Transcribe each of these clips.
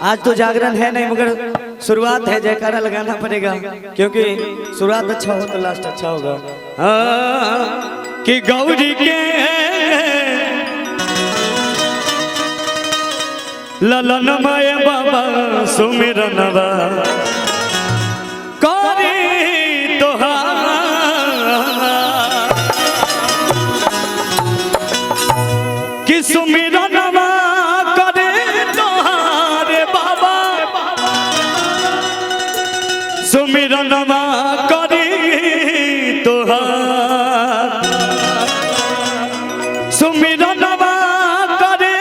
आज तो जागरण है नहीं मगर शुरुआत है, जयकारा लगाना पड़ेगा क्योंकि शुरुआत अच्छा हो तो लास्ट अच्छा होगा। कि गौरी के ललनमय बाबा सुमिरनवा करी तोहार कि सुमिरनवा करे तोहारे बाबा सुमिरनवा करी तोहार सुमिरनवा करे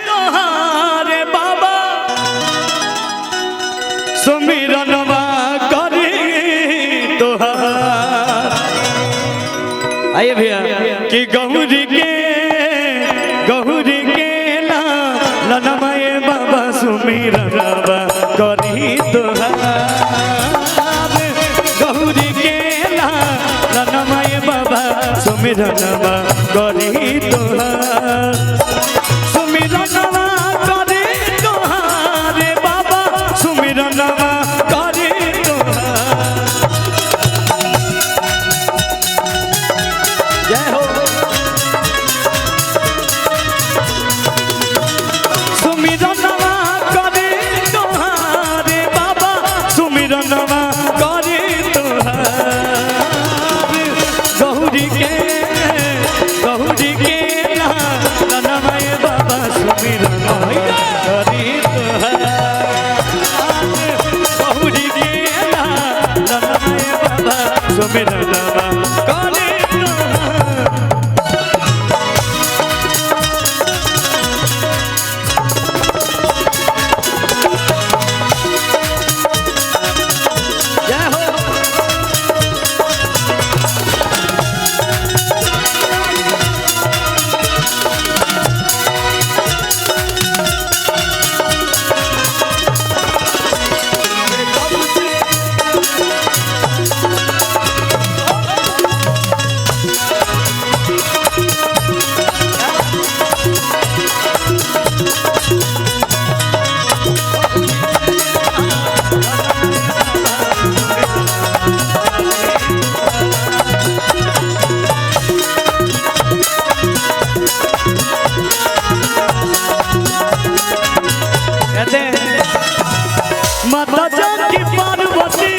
तोहारे बाबा सुमिरनवा करी तोहार। आइए भैया कि गौरी के ललनमय बाबा सुमिरनवा करी तोहार गौरी के ललनमय बाबा सुमिरनवा करी तोहार सुमिरनवा करी तोहार बाबा सुमिरनवा करी तोहार। जय हो सुमिरनवा करे तोहारे बाबा सुमिरनवा करे तोहार गौरी के ललनमय बाबा सुमिरनवा करे तोहार गौरी के ललनमय बाबा सुमिरनवा करे तोहार। माता जानकी पार्वती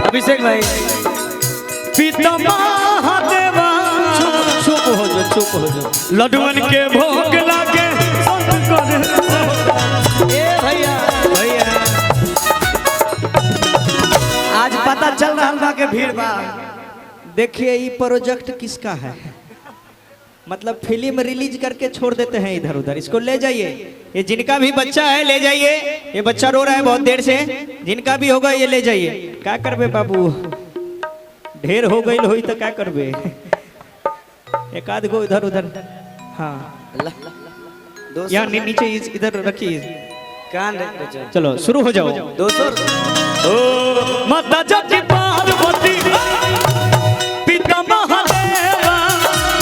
अभिषेक भाई पिता महादेवा चुप हो जाओ लड्डुअन के भोग लागे ए भैया आज पता चल रहा बा के भीड़ बा। देखिए ये प्रोजेक्ट किसका है, मतलब फिल्म रिलीज करके छोड़ देते हैं इधर उधर। इसको ले जाइए, ये जिनका भी बच्चा है ले जाइए। ये बच्चा रो रहा है बहुत देर से, जिनका भी होगा ये ले जाइए। क्या करबे बाबू, ढेर हो गई हो तो क्या करबे, एक आध गो इधर उधर। हाँ यहाँ नीचे इधर रखिए कान। चलो शुरू हो जाओ दोस्तों। माता जानकी पार्वती पिता महादेवा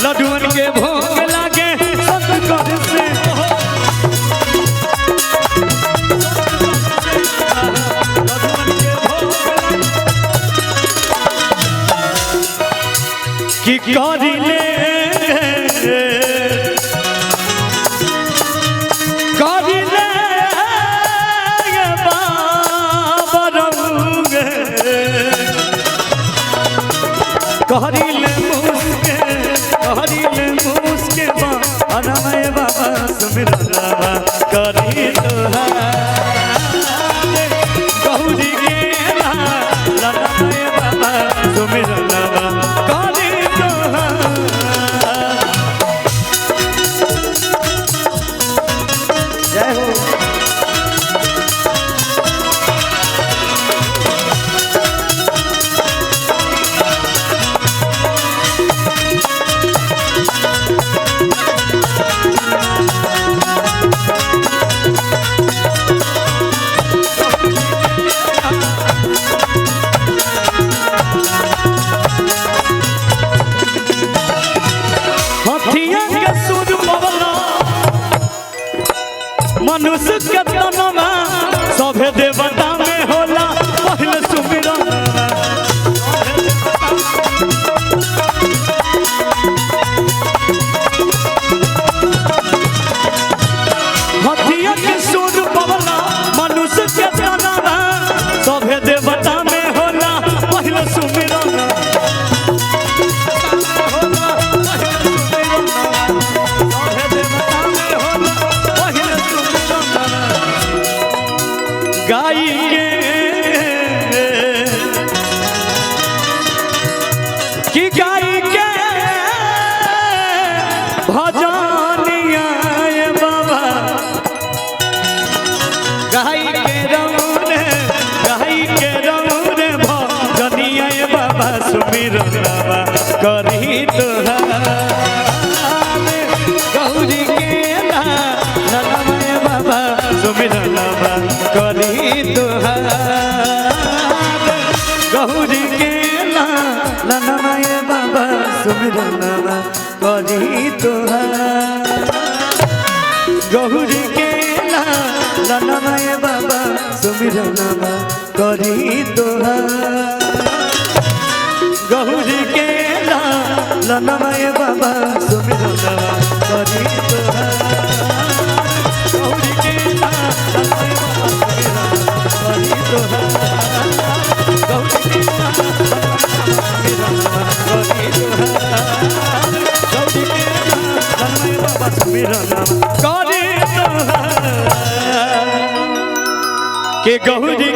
लड्डुअन के भोग लागे सतगुर से कि करिले कहरिले मुस्के अनमय बाबा सुमिरनवा करी तोहार गौरी के ललनमय बाबा सुमिरनवा करी तोहार। जय हो मनुष्य के तनमा सभे देवता में होला पहले सुमिरन हथिया के सूद पवला मनुष्य के तनमा सभे देवता में होला पहले सुमिरन गाई के कि गाई के भजनिया बाबा गाई के रमने भजनिया बाबा सुमिरन बाबा करी गौरी के नमय बाबा सुमिरन बाबा करी गौरी के नमय बाबा सुमिरन बाबा करी गौरी के नमय बाबा सुमिरन बाबा करी गौरी के नमय बाबा सुमिरन बाबा करी गौरी के के गौरी